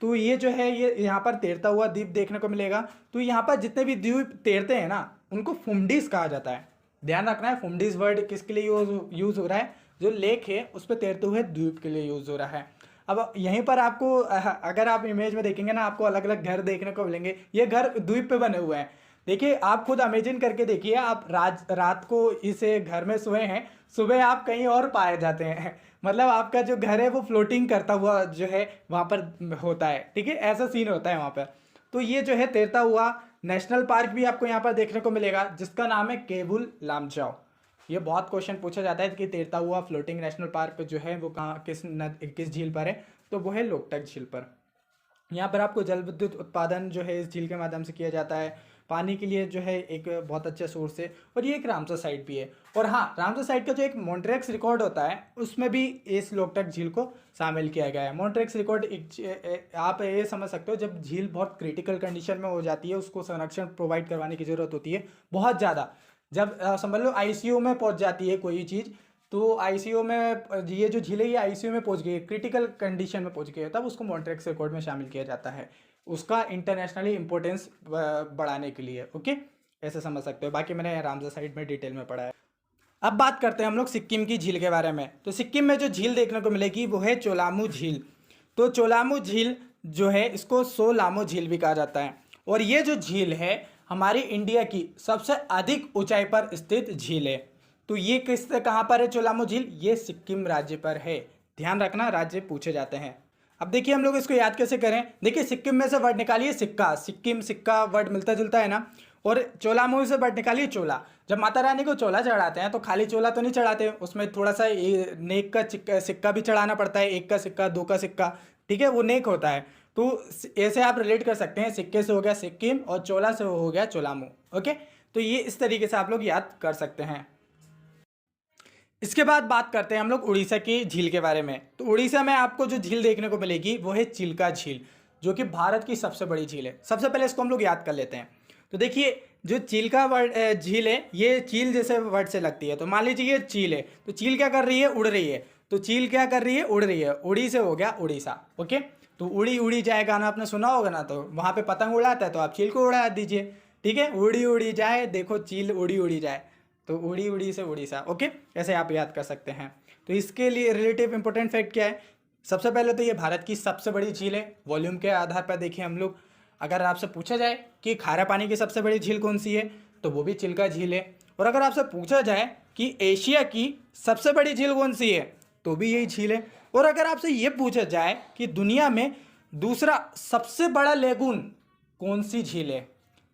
तो ये जो है ये यहाँ पर तैरता हुआ द्वीप देखने को मिलेगा। तो यहाँ पर जितने भी द्वीप तैरते हैं ना उनको फुमडीज कहा जाता है। ध्यान रखना है, फुमडीज वर्ड किसके लिए यूज हो रहा है, जो लेक है उस पर तैरते हुए द्वीप के लिए यूज हो रहा है। अब यहीं पर आपको अगर आप इमेज में देखेंगे ना आपको अलग अलग घर देखने को मिलेंगे। ये घर द्वीप पे बने हुए हैं। देखिए आप खुद इमेजिन करके देखिए, आप रात को इस घर में सोए हैं, सुबह आप कहीं और पाए जाते हैं, मतलब आपका जो घर है वो फ्लोटिंग करता हुआ जो है वहाँ पर होता है। ठीक है, ऐसा सीन होता है वहाँ पर। तो ये जो है तैरता हुआ नेशनल पार्क भी आपको यहाँ पर देखने को मिलेगा, जिसका नाम है केबुल लामजाओ। ये बहुत क्वेश्चन पूछा जाता है कि तैरता हुआ फ्लोटिंग नेशनल पार्क जो है वो कहाँ किस झील पर है, तो वो है लोकटक झील पर। यहाँ पर आपको जल विद्युत उत्पादन जो है इस झील के माध्यम से किया जाता है। पानी के लिए जो है एक बहुत अच्छा सोर्स है, और ये एक रामसर साइट भी है। और हाँ, रामसर साइट का जो एक मॉन्ट्रेक्स रिकॉर्ड होता है उसमें भी इस लोकटक झील को शामिल किया गया है। मॉन्ट्रेक्स रिकॉर्ड आप ये समझ सकते हो, जब झील बहुत क्रिटिकल कंडीशन में हो जाती है, उसको संरक्षण प्रोवाइड करवाने की जरूरत होती है बहुत ज़्यादा। जब समझ लो आईसीयू में पहुंच जाती है कोई चीज़, तो आईसीयू में ये जो झील है ये आईसीयू में पहुंच गई है, क्रिटिकल कंडीशन में पहुंच गई है, तब उसको मॉन्ट्रेक्स रिकॉर्ड में शामिल किया जाता है, उसका इंटरनेशनली इंपॉर्टेंस बढ़ाने के लिए। ओके, ऐसे समझ सकते हो। बाकी मैंने रामसर साइट में डिटेल में पढ़ा है। अब बात करते हैं हम लोग सिक्किम की झील के बारे में। तो सिक्किम में जो झील देखने को मिलेगी वो है चोलामू झील। तो चोलामू झील जो है इसको सोलामू झील भी कहा जाता है, और ये जो झील है हमारी इंडिया की सबसे अधिक ऊंचाई पर स्थित झील है। तो ये कहाँ पर है चोलामू झील? ये सिक्किम राज्य पर है। ध्यान रखना, राज्य पूछे जाते हैं। अब देखिए हम लोग इसको याद कैसे करें। देखिए सिक्किम में से वर्ड निकालिए सिक्का, सिक्किम सिक्का वर्ड मिलता जुलता है ना। और चोलामू से वर्ड निकालिए चोला। जब माता रानी को चोला चढ़ाते हैं तो खाली चोला तो नहीं चढ़ाते, उसमें थोड़ा सा नेक का सिक्का भी चढ़ाना पड़ता है, 1 का सिक्का 2 का सिक्का, ठीक है, वो नेक होता है। तो ऐसे आप रिलेट कर सकते हैं, सिक्के से हो गया सिक्किम और चोला से हो गया चोलामू। ओके, तो ये इस तरीके से आप लोग याद कर सकते हैं। इसके बाद बात करते हैं हम लोग उड़ीसा की झील के बारे में। तो उड़ीसा में आपको जो झील देखने को मिलेगी वो है चिल्का झील, जो कि भारत की सबसे बड़ी झील है। सबसे पहले इसको हम लोग याद कर लेते हैं। तो देखिए जो चिल्का वर्ड झील है, ये चील जैसे वर्ड से लगती है। तो मान लीजिए ये चील है, तो चील क्या कर रही है? उड़ रही है। तो चील क्या कर रही है? उड़ रही है। उड़ी से हो गया उड़ीसा। ओके, तो उड़ी उड़ी जाए गाना आपने सुना होगा ना, तो वहाँ पे पतंग उड़ाता है तो आप चील को उड़ा दीजिए। ठीक है, उड़ी उड़ी जाए, देखो चील उड़ी उड़ी जाए, तो उड़ी उड़ी से उड़ीसा। ओके, ऐसे आप याद कर सकते हैं। तो इसके लिए रिलेटिव इंपॉर्टेंट फैक्ट क्या है? सबसे पहले तो ये भारत की सबसे बड़ी झील है। वॉल्यूम के आधार पर देखिए हम लोग, अगर आपसे पूछा जाए कि खारा पानी की सबसे बड़ी झील कौन सी है, तो वो भी चिल्का झील है। और अगर आपसे पूछा जाए कि एशिया की सबसे बड़ी झील कौन सी है, तो भी यही झील है। और अगर आपसे ये पूछा जाए कि दुनिया में दूसरा सबसे बड़ा लेगून कौन सी झील है,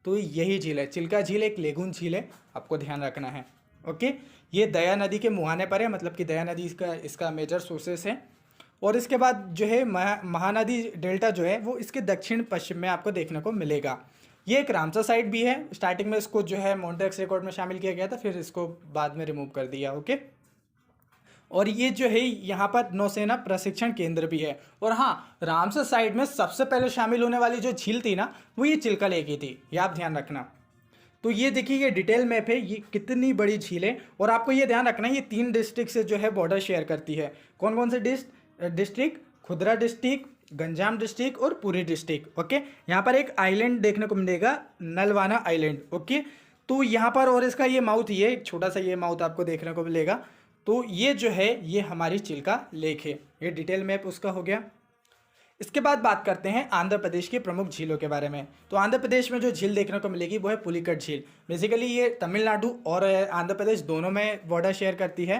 तो यही झील है, चिल्का झील एक लेगून झील है, आपको ध्यान रखना है। ओके, ये दया नदी के मुहाने पर है, मतलब कि दया नदी इसका मेजर सोर्सेस है। और इसके बाद जो है महानदी डेल्टा जो है वो इसके दक्षिण पश्चिम में आपको देखने को मिलेगा। ये एक रामसर साइट भी है। स्टार्टिंग में इसको जो है मॉन्ट्रेक्स रिकॉर्ड में शामिल किया गया था, फिर इसको बाद में रिमूव कर दिया। ओके, और ये जो है यहाँ पर नौसेना प्रशिक्षण केंद्र भी है। और हाँ, रामसर साइट में सबसे पहले शामिल होने वाली जो झील थी ना, वो ये चिल्का लेक की थी, ये आप ध्यान रखना। तो ये देखिए ये डिटेल मैप है, ये कितनी बड़ी झील है। और आपको ये ध्यान रखना है ये 3 डिस्ट्रिक्ट से जो है बॉर्डर शेयर करती है। कौन कौन से डिस्ट्रिक्ट? खुदरा डिस्ट्रिक्ट, गंजाम डिस्ट्रिक्ट और पुरी डिस्ट्रिक्ट। ओके, यहाँ पर एक आइलैंड देखने को मिलेगा, नलवाना आइलैंड। ओके, तो यहाँ पर, और इसका ये माउथ, ये एक छोटा सा ये माउथ आपको देखने को मिलेगा। तो ये जो है ये हमारी चिल्का लेक है। ये डिटेल मैप उसका हो गया। इसके बाद बात करते हैं आंध्र प्रदेश की प्रमुख झीलों के बारे में। तो आंध्र प्रदेश में जो झील देखने को मिलेगी वो है पुलिकट झील। बेसिकली ये तमिलनाडु और आंध्र प्रदेश दोनों में बॉर्डर शेयर करती है।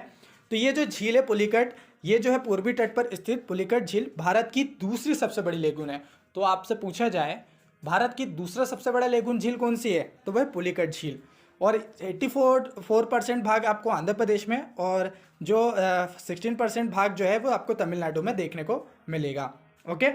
तो ये जो झील है पुलिकट, ये जो है पूर्वी तट पर स्थित पुलिकट झील भारत की दूसरी सबसे बड़ी लेगून है। तो आपसे पूछा जाए भारत की दूसरा सबसे बड़ा लेगून झील कौन सी है, तो वह पुलिकट झील। और 84% भाग आपको आंध्र प्रदेश में, और जो 16% भाग जो है वो आपको तमिलनाडु में देखने को मिलेगा। ओके,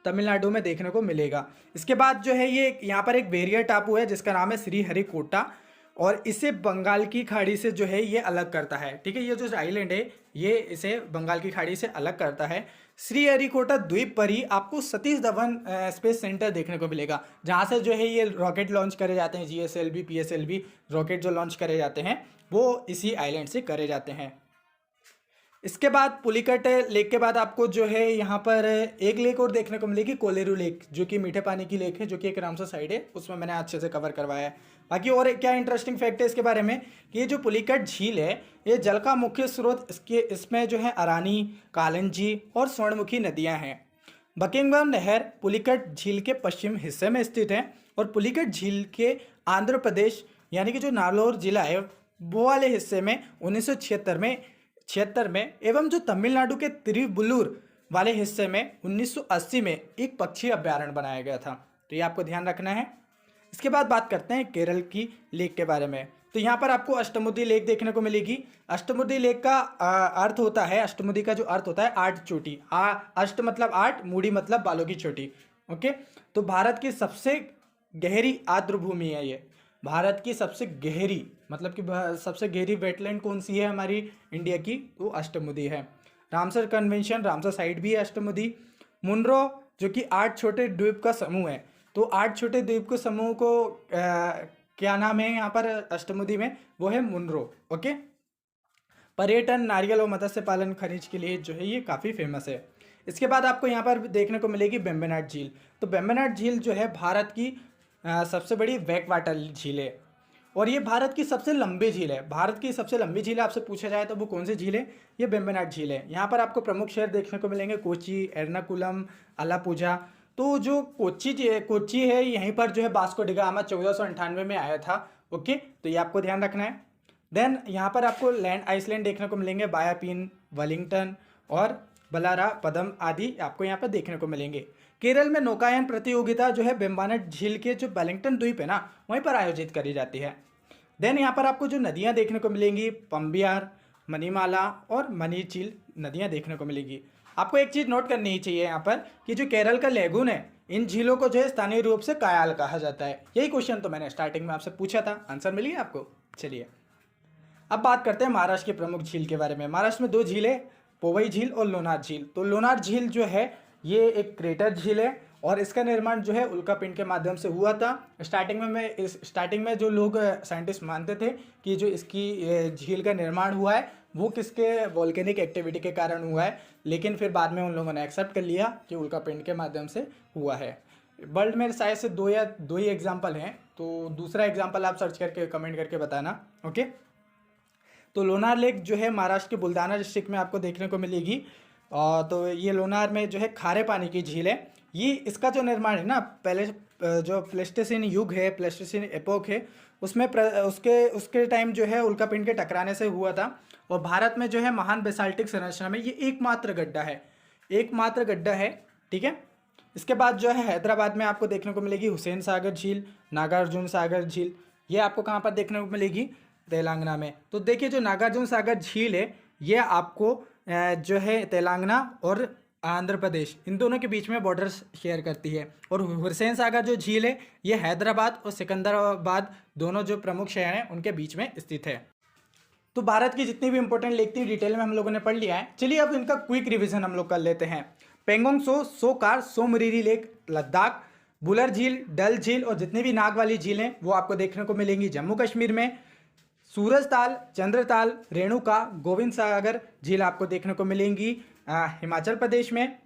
तमिलनाडु में देखने को मिलेगा। इसके बाद जो है ये यहाँ पर एक वेरियर टापू है जिसका नाम है श्रीहरिकोटा, और इसे बंगाल की खाड़ी से जो है ये अलग करता है। ठीक है, ये जो आइलैंड है ये इसे बंगाल की खाड़ी से अलग करता है। श्रीहरिकोटा द्वीप पर ही आपको सतीश धवन स्पेस सेंटर देखने को मिलेगा, जहाँ से जो है ये रॉकेट लॉन्च करे जाते हैं। GSLV PSLV रॉकेट जो लॉन्च करे जाते हैं वो इसी आइलैंड से करे जाते हैं। इसके बाद पुलिकट लेक के बाद आपको जो है यहाँ पर एक लेक और देखने को मिलेगी, कोलेरू लेक, जो कि मीठे पानी की लेक है, जो कि एक रामसर साइड है, उसमें मैंने अच्छे से कवर करवाया है। बाकी और क्या इंटरेस्टिंग फैक्ट है इसके बारे में कि ये जो पुलिकट झील है ये जल का मुख्य स्रोत इसमें जो है अरानी, कालंजी और स्वर्णमुखी नदियाँ हैं। बकिंगम नहर पुलिकट झील के पश्चिम हिस्से में स्थित है, और पुलिकट झील के आंध्र प्रदेश यानी कि जो नागौर जिला है वो वाले हिस्से में 1976 में एवं जो तमिलनाडु के तिरुवल्लुर वाले हिस्से में 1980 में एक पक्षी अभ्यारण्य बनाया गया था। तो ये आपको ध्यान रखना है। इसके बाद बात करते हैं केरल की लेक के बारे में। तो यहाँ पर आपको अष्टमुदी लेक देखने को मिलेगी। अष्टमुदी लेक का अर्थ होता है, अष्टमुदी का जो अर्थ होता है 8 चोटी। अष्ट मतलब 8, मुड़ी मतलब बालों की चोटी। ओके, तो भारत की सबसे गहरी आर्द्र भूमि है ये। भारत की सबसे गहरी मतलब कि सबसे गहरी वेटलैंड कौन सी है हमारी इंडिया की, तो अष्टमुदी है। रामसर कन्वेंशन, रामसर साइट भी है अष्टमुदी। मुनरो जो कि 8 छोटे द्वीप का समूह है, तो 8 छोटे द्वीप के समूह को क्या नाम है यहाँ पर अष्टमुदी में, वो है मुनरो। ओके, पर्यटन, नारियल और मत्स्य पालन, खनिज के लिए जो है ये काफ़ी फेमस है। इसके बाद आपको यहाँ पर देखने को मिलेगी वेम्बनाड झील। तो वेम्बनाड झील जो है भारत की सबसे बड़ी बैक वाटर झील है और ये भारत की सबसे लंबी झील है। भारत की सबसे लंबी झील आपसे पूछा जाए तो वो कौन सी झील है, ये वेम्बनाड झील है। यहाँ पर आपको प्रमुख शहर देखने को मिलेंगे कोची, एर्नाकुलम, अलापुझा। तो जो कोची है यहीं पर जो है वास्को डी गामा 1498 में आया था। ओके, तो ये आपको ध्यान रखना है। देन यहाँ पर आपको लैंड आइसलैंड देखने को मिलेंगे, बायापीन, वेलिंगटन और बलारा पदम आदि आपको यहाँ पर देखने को मिलेंगे। केरल में नौकायन प्रतियोगिता जो है वेम्बनाड झील के जो वेलिंगटन द्वीप है ना, वहीं पर आयोजित करी जाती है। देन यहाँ पर आपको जो नदियाँ देखने को मिलेंगी, पंबियार, मणिमाला और मणिझील नदियाँ देखने को मिलेंगी। आपको एक चीज़ नोट करनी ही चाहिए यहाँ पर कि जो केरल का लेगून है, इन झीलों को जो है स्थानीय रूप से कायाल कहा जाता है। यही क्वेश्चन तो मैंने स्टार्टिंग में आपसे पूछा था, आंसर मिल गया आपको। चलिए अब बात करते हैं महाराष्ट्र की प्रमुख झील के बारे में। महाराष्ट्र में 2 झीलें, पोवई झील और लोनार झील। तो लोनार झील जो है ये एक क्रेटर झील है और इसका निर्माण जो है उल्कापिंड के माध्यम से हुआ था। स्टार्टिंग में जो लोग साइंटिस्ट मानते थे कि जो इसकी झील का निर्माण हुआ है वो किसके वोल्केनिक एक्टिविटी के कारण हुआ है, लेकिन फिर बाद में उन लोगों ने एक्सेप्ट कर लिया कि उल्कापिंड के माध्यम से हुआ है। वर्ल्ड में शायद से दो ही एग्जाम्पल हैं, तो दूसरा एग्जाम्पल आप सर्च करके कमेंट करके बताना। ओके, तो लोनार लेक जो है महाराष्ट्र के बुल्धाना डिस्ट्रिक्ट में आपको देखने को मिलेगी। तो ये लोनार में जो है खारे पानी की झील है। ये इसका जो निर्माण है ना, पहले जो प्लेस्टोसीन युग है, प्लेस्टोसीन एपोक है, उसमें उसके टाइम जो है उल्कापिंड के टकराने से हुआ था। और भारत में जो है महान बेसाल्टिक संरचना में ये एकमात्र गड्ढा है। ठीक है, इसके बाद जो है हैदराबाद में आपको देखने को मिलेगी हुसैन सागर झील, नागार्जुन सागर झील। ये आपको कहाँ पर देखने को मिलेगी, तेलंगाना में। तो देखिए जो नागार्जुन सागर झील है ये आपको जो है तेलंगाना और आंध्र प्रदेश इन दोनों के बीच में बॉर्डर शेयर करती है। और हुसैन सागर जो झील है ये हैदराबाद और सिकंदराबाद दोनों जो प्रमुख शहर हैं उनके बीच में स्थित है। तो भारत की जितनी भी इंपॉर्टेंट लेक थी डिटेल में हम लोगों ने पढ़ लिया है। चलिए अब इनका क्विक रिवीजन हम लोग कर लेते हैं। पेंगोंग सो, सोकार, सोमरीरी लेक लद्दाख, बुलर झील, डल झील और जितनी भी नाग वाली झीलें वो आपको देखने को मिलेंगी जम्मू कश्मीर में। सूरजताल, चंद्रताल, रेणुका, गोविंद सागर झील आपको देखने को मिलेंगी हिमाचल प्रदेश में।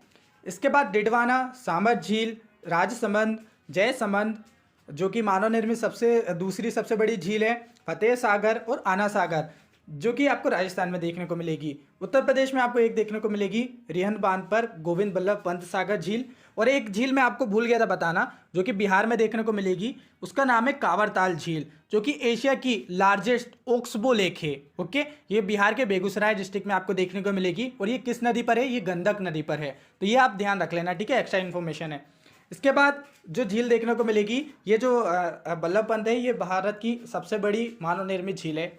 इसके बाद डिडवाना, सामर झील, राजसमंद, जयसमंद जो कि मानव निर्मित दूसरी सबसे बड़ी झील है, फतेह सागर और आना सागर जो कि आपको राजस्थान में देखने को मिलेगी। उत्तर प्रदेश में आपको एक देखने को मिलेगी रिहन बांध पर गोविंद बल्लभ पंत सागर झील। और एक झील मैं आपको भूल गया था बताना जो कि बिहार में देखने को मिलेगी, उसका नाम है कांवरताल झील जो कि एशिया की लार्जेस्ट ओक्सबो लेक है। ओके, ये बिहार के बेगूसराय डिस्ट्रिक्ट में आपको देखने को मिलेगी। और ये किस नदी पर है, ये गंडक नदी पर है। तो ये आप ध्यान रख लेना, ठीक है, एक्स्ट्रा इन्फॉर्मेशन है। इसके बाद जो झील देखने को मिलेगी, ये जो बल्लभ पंत है ये भारत की सबसे बड़ी मानव निर्मित झील है।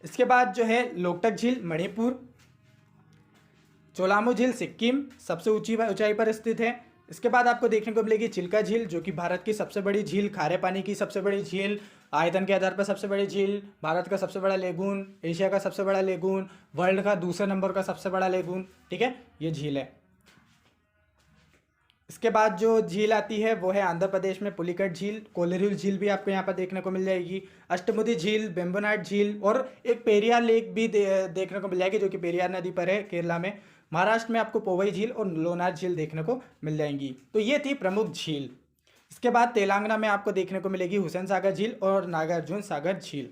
इसके बाद जो है लोकटक झील मणिपुर, चोलामो झील सिक्किम सबसे ऊंचाई पर स्थित है। इसके बाद आपको देखने को मिलेगी चिल्का झील जो कि भारत की सबसे बड़ी झील, खारे पानी की सबसे बड़ी झील, आयतन के आधार पर सबसे बड़ी झील, भारत का सबसे बड़ा लेगून, एशिया का सबसे बड़ा लेगून, वर्ल्ड का दूसरे नंबर का सबसे बड़ा लेगून। ठीक है, ये झील है। इसके बाद जो झील आती है वो है आंध्र प्रदेश में पुलिकट झील, कोलेरू झील भी आपको यहाँ पर देखने को मिल जाएगी, अष्टमुदी झील, वेम्बनाड झील और एक पेरियार लेक भी देखने को मिल जाएगी जो कि पेरियार नदी पर है केरला में। महाराष्ट्र में आपको पोवई झील और लोनार झील देखने को मिल जाएंगी। तो ये थी प्रमुख झील। इसके बाद तेलंगाना में आपको देखने को मिलेगी हुसैन सागर झील और नागार्जुन सागर झील।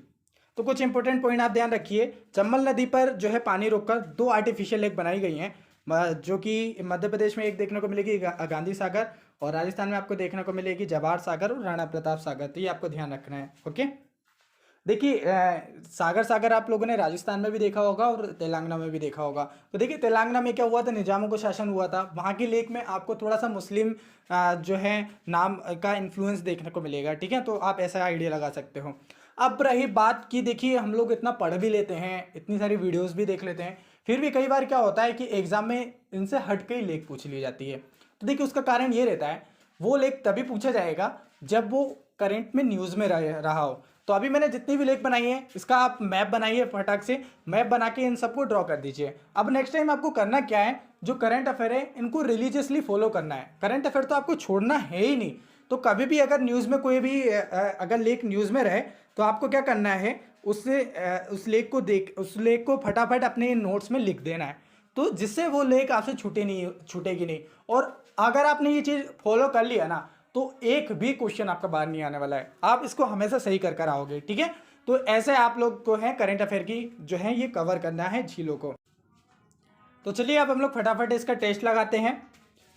तो कुछ इंपॉर्टेंट पॉइंट आप ध्यान रखिए। चंबल नदी पर जो है पानी रोककर 2 आर्टिफिशियल लेक बनाई गई हैं जो कि मध्य प्रदेश में एक देखने को मिलेगी गांधी सागर और राजस्थान में आपको देखने को मिलेगी जवाहर सागर और राणा प्रताप सागर। तो ये आपको ध्यान रखना है। ओके, देखिए सागर आप लोगों ने राजस्थान में भी देखा होगा और तेलंगाना में भी देखा होगा। तो देखिए तेलंगाना में क्या हुआ था, निजामों का शासन हुआ था। वहाँ की लेक में आपको थोड़ा सा मुस्लिम जो है नाम का इन्फ्लुएंस देखने को मिलेगा। ठीक है, तो आप ऐसा आइडिया लगा सकते हो। अब रही बात की, देखिए हम लोग इतना पढ़ भी लेते हैं, इतनी सारी वीडियोस भी देख लेते हैं, फिर भी कई बार क्या होता है कि एग्जाम में इनसे हट के ही लेख पूछ ली जाती है। तो देखिए उसका कारण ये रहता है, वो लेख तभी पूछा जाएगा जब वो करंट में न्यूज़ में रहा हो। तो अभी मैंने जितनी भी लेख बनाई है, इसका आप मैप बनाइए, फटाक से मैप बना के इन सबको ड्रॉ कर दीजिए। अब नेक्स्ट टाइम आपको करना क्या है, जो करंट अफेयर है इनको रिलीजियसली फॉलो करना है। करंट अफेयर तो आपको छोड़ना है ही नहीं। तो कभी भी अगर न्यूज़ में कोई भी अगर लेख न्यूज़ में रहे तो आपको क्या करना है, उससे उस लेख को फटाफट अपने नोट्स में लिख देना है, तो जिससे वो लेख आपसे छूटेगी नहीं। और अगर आपने ये चीज़ फॉलो कर लिया ना, तो एक भी क्वेश्चन आपका बाहर नहीं आने वाला है, आप इसको हमेशा सही कर कर आओगे। ठीक है, तो ऐसे आप लोग को है करंट अफेयर की जो है ये कवर करना है झीलों को। तो चलिए अब हम लोग फटाफट इसका टेस्ट लगाते हैं।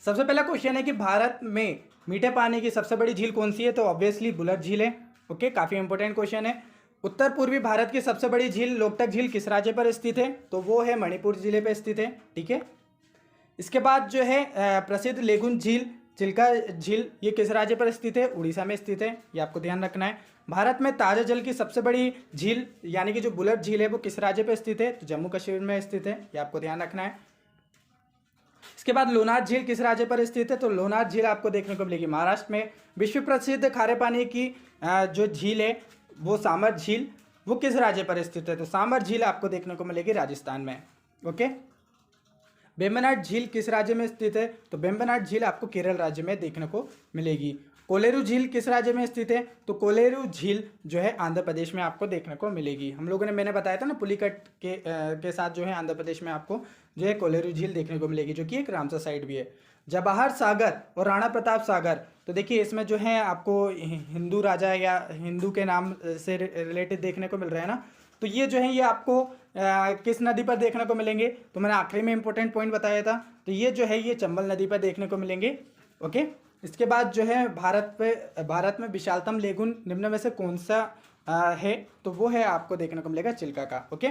सबसे पहला क्वेश्चन है कि भारत में मीठे पानी की सबसे बड़ी झील कौन सी है, तो ऑब्वियसली बुलर झील है। ओके, काफ़ी इंपॉर्टेंट क्वेश्चन है। उत्तर पूर्वी भारत की सबसे बड़ी झील लोकटक झील किस राज्य पर स्थित है, तो वो है मणिपुर जिले पर स्थित है। ठीक है, इसके बाद जो है प्रसिद्ध लेगुन झील, चिल्का झील, ये किस राज्य पर स्थित है, उड़ीसा में स्थित है, ये आपको ध्यान रखना है। भारत में ताजा जल की सबसे बड़ी झील यानी कि जो बुलर झील है वो किस राज्य पर स्थित है, तो जम्मू कश्मीर में स्थित है, ये आपको ध्यान रखना है। इसके बाद लोनार झील किस राज्य पर स्थित है, तो लोनार झील आपको देखने को मिलेगी महाराष्ट्र में। विश्व प्रसिद्ध खारे पानी की जो झील है वो सामर झील, वो किस राज्य पर स्थित है, तो सामर झील आपको देखने को मिलेगी राजस्थान में। ओके, वेम्बनाड झील किस राज्य में स्थित है, तो वेम्बनाड झील आपको केरल राज्य में देखने को मिलेगी। कोलेरू झील किस राज्य में स्थित है, तो कोलेरू झील जो है आंध्र प्रदेश में आपको देखने को मिलेगी। हम लोगों ने मैंने बताया था ना पुलिकट के साथ जो है आंध्र प्रदेश में आपको जो है कोलेरू झील देखने को मिलेगी, जो कि एक रामसर साइट भी है। जवाहर सागर और राणा प्रताप सागर, तो देखिए इसमें जो है आपको हिंदू राजा या हिंदू के नाम से रिलेटेड देखने को मिल रहा है ना, तो ये जो है ये आपको किस नदी पर देखने को मिलेंगे, तो मैंने आखिरी में इंपॉर्टेंट पॉइंट बताया था, तो ये जो है ये चंबल नदी पर देखने को मिलेंगे। ओके, इसके बाद जो है भारत में विशालतम लेगुन निम्न में से कौन सा है, तो वो है आपको देखने को मिलेगा चिल्का का। ओके,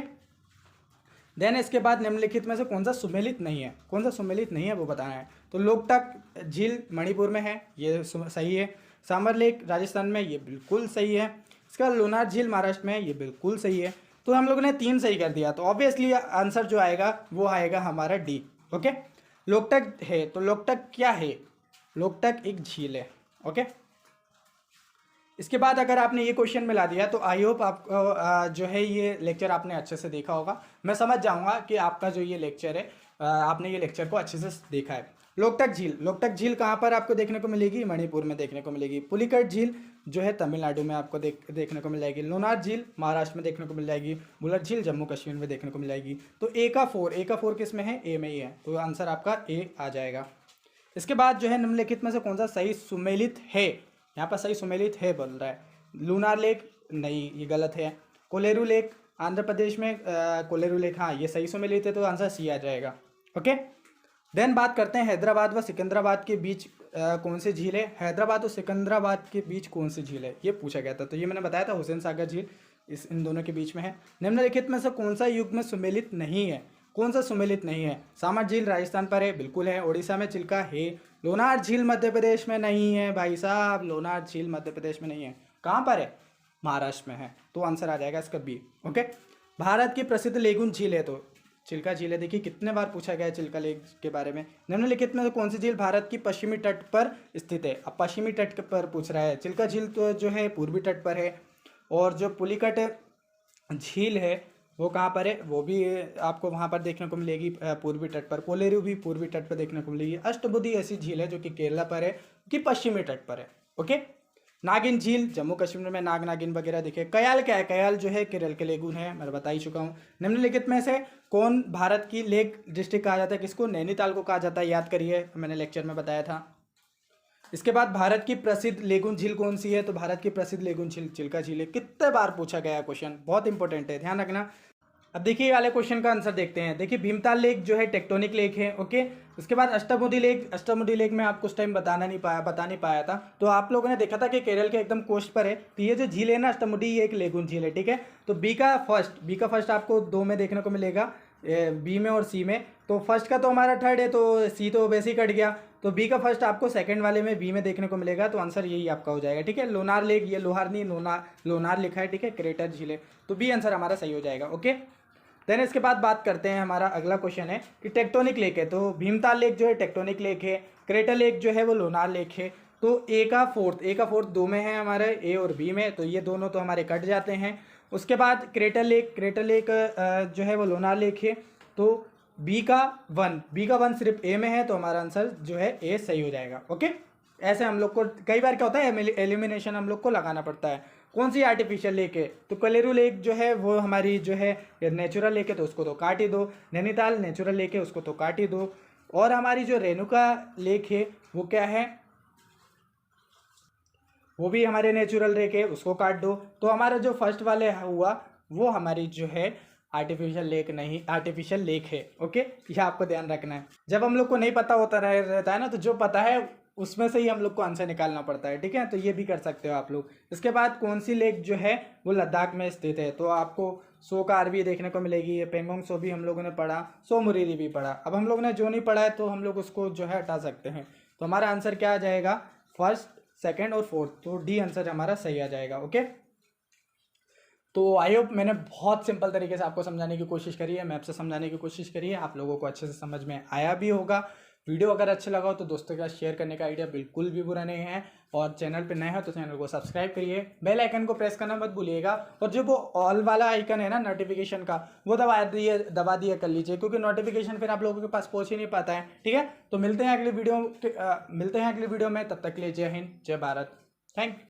देन इसके बाद निम्नलिखित में से कौन सा सुमेलित नहीं है, कौन सा सुमेलित नहीं है वो बताना है, तो लोकटक झील मणिपुर में है, ये सही है। सामर लेक राजस्थान में, ये बिल्कुल सही है। इसका लोनार झील महाराष्ट्र में, ये बिल्कुल सही है। तो हम लोगों ने 3 सही कर दिया, तो ऑब्वियसली आंसर जो आएगा वो आएगा हमारा डी। ओके, लोकटक है, तो लोकटक क्या है, लोकटक एक झील है। ओके, इसके बाद अगर आपने ये क्वेश्चन मिला दिया तो आई होप आपको जो है ये लेक्चर आपने अच्छे से देखा होगा। मैं समझ जाऊंगा कि आपका जो ये लेक्चर है आपने ये लेक्चर को अच्छे से देखा है। लोकटक झील कहाँ पर आपको देखने को मिलेगी, मणिपुर में देखने को मिलेगी। पुलिकट झील जो है तमिलनाडु में आपको देखने को मिल जाएगी। लोनार झील महाराष्ट्र में देखने को मिल जाएगी। बुलर झील जम्मू कश्मीर में देखने को मिल जाएगी। तो ए का 4 किस में है, ए में ही है, तो आंसर आपका ए आ जाएगा। इसके बाद जो है निम्नलिखित में से कौन सा सही सुमेलित है, यहाँ पर सही सुमेलित है बोल रहा है। लूनार लेक नहीं, ये गलत है। कोलेरू लेक आंध्र प्रदेश में कोलेरू लेक, हाँ ये सही सुमेलित है, तो आंसर सी आ जाएगा। ओके, देन बात करते हैं हैदराबाद व सिकंदराबाद के बीच कौन सी झील है। हैदराबाद और सिकंदराबाद के बीच कौन सी झील है, ये पूछा गया था, तो ये मैंने बताया था हुसैन सागर झील इन दोनों के बीच में है। निम्नलिखित में से कौन सा युग में सुमेलित नहीं है, कौन सा सुमेलित नहीं है। सामर झील राजस्थान पर है, बिल्कुल है। उड़ीसा में चिल्का है। लोनार झील मध्य प्रदेश में नहीं है भाई साहब, लोनार झील मध्य प्रदेश में नहीं है, कहाँ पर है, महाराष्ट्र में है, तो आंसर आ जाएगा इसका बी। ओके, भारत की प्रसिद्ध लेगुन झील है, तो चिल्का झील है। देखिए कितने बार पूछा गया है चिल्का लेक के बारे में। निम्नलिखित में कौन सी झील भारत की पश्चिमी तट पर स्थित है, अब पश्चिमी तट पर पूछ रहा है। चिल्का झील तो जो है पूर्वी तट पर है, और जो पुलिकट झील है वो कहाँ पर है, वो भी आपको वहाँ पर देखने को मिलेगी पूर्वी तट पर। कोलेरू भी पूर्वी तट पर देखने को मिलेगी। अष्टबुद्धि ऐसी झील है जो कि केरला पर है, कि पश्चिमी तट पर है। ओके, नागिन झील जम्मू कश्मीर में नाग नागिन वगैरह दिखे। कयाल क्या है, कयाल जो है केरल के लेगुन है, मैं बता ही चुका हूँ। निम्नलिखित में से कौन भारत की लेक डिस्ट्रिक्ट कहा जाता है, किसको, नैनीताल को कहा जाता है, याद करिए मैंने लेक्चर में बताया था। इसके बाद भारत की प्रसिद्ध लेगुन झील कौन सी है, तो भारत की प्रसिद्ध लेगुन झील चिल्का झील है। कितने बार पूछा गया क्वेश्चन, बहुत इंपॉर्टेंट है, ध्यान रखना। अब देखिए ये वाले क्वेश्चन का आंसर देखते हैं। देखिए भीमताल लेक जो है टेक्टोनिक लेक है। ओके, उसके बाद अष्टमुडी लेक में आपको उस टाइम बता नहीं पाया था, तो आप लोगों ने देखा था कि केरल के एकदम कोस्ट पर है। तो ये जो झील है ना अष्टमुडी, ये एक लेगुन झील है। ठीक है, तो बी का फर्स्ट आपको 2 में देखने को मिलेगा, बी में और सी में। तो फर्स्ट का तो हमारा 3rd है, तो सी तो वैसे ही कट गया। तो बी का फर्स्ट आपको सेकंड वाले में बी में देखने को मिलेगा, तो आंसर यही आपका हो जाएगा। ठीक है, लोनार लेक, ये लोहार नहीं लोनार लिखा है। ठीक है, क्रेटर झील है, तो बी आंसर हमारा सही हो जाएगा। ओके, देन इसके बाद बात करते हैं, हमारा अगला क्वेश्चन है कि टेक्टोनिक लेक है, तो भीमताल लेक जो है टेक्टोनिक लेक है, क्रेटर लेक जो है वो लोनार लेक है। तो ए का फोर्थ दो में है हमारे, ए और बी में, तो ये दोनों तो हमारे कट जाते हैं। उसके बाद क्रेटर लेक जो है वो लोनार लेक है, तो बी का वन सिर्फ ए में है, तो हमारा आंसर जो है ए सही हो जाएगा। ओके, ऐसे हम लोग को कई बार क्या होता है, एलिमिनेशन हम लोग को लगाना पड़ता है। कौन सी आर्टिफिशियल लेक है, तो कलेरू लेक जो है वो हमारी जो है नेचुरल लेक है, तो उसको तो काट ही दो। नैनीताल नेचुरल लेक है, उसको तो काट ही दो। और हमारी जो रेणुका लेक है वो क्या है, वो भी हमारे नेचुरल लेक है, उसको काट दो। तो हमारा जो फर्स्ट वाले हुआ वो हमारी जो है आर्टिफिशियल लेक नहीं, आर्टिफिशियल लेक है। ओके, यह आपको ध्यान रखना है। जब हम लोग को नहीं पता होता रहता है ना, तो जो पता है उसमें से ही हम लोग को आंसर निकालना पड़ता है। ठीक है, तो ये भी कर सकते हो आप लोग। इसके बाद कौन सी लेक जो है वो लद्दाख में स्थित है, तो आपको सोकार भी देखने को मिलेगी, पेंगोंग सो भी हम लोगों ने पढ़ा, सो मुरीरी भी पढ़ा। अब हम लोग ने जो नहीं पढ़ा है तो हम लोग उसको जो है हटा सकते हैं। तो हमारा आंसर क्या आ जाएगा, फर्स्ट, सेकेंड और फोर्थ, तो डी आंसर हमारा सही आ जाएगा। ओके, तो आई होप मैंने बहुत सिंपल तरीके से आपको समझाने की कोशिश करी है, मैप से समझाने की कोशिश करी है, आप लोगों को अच्छे से समझ में आया भी होगा। वीडियो अगर अच्छा लगा हो तो दोस्तों के साथ शेयर करने का आइडिया बिल्कुल भी बुरा नहीं है, और चैनल पे नए हो तो चैनल को सब्सक्राइब करिए, बेल आइकन को प्रेस करना मत भूलिएगा, और जो वो ऑल वाला आइकन है ना नोटिफिकेशन का, वो दबा दिया कर लीजिए, क्योंकि नोटिफिकेशन फिर आप लोगों के पास पहुंच ही नहीं पाता है। ठीक है, तो मिलते हैं अगली वीडियो में, तब तक के लिए जय हिंद, जय भारत, थैंक यू।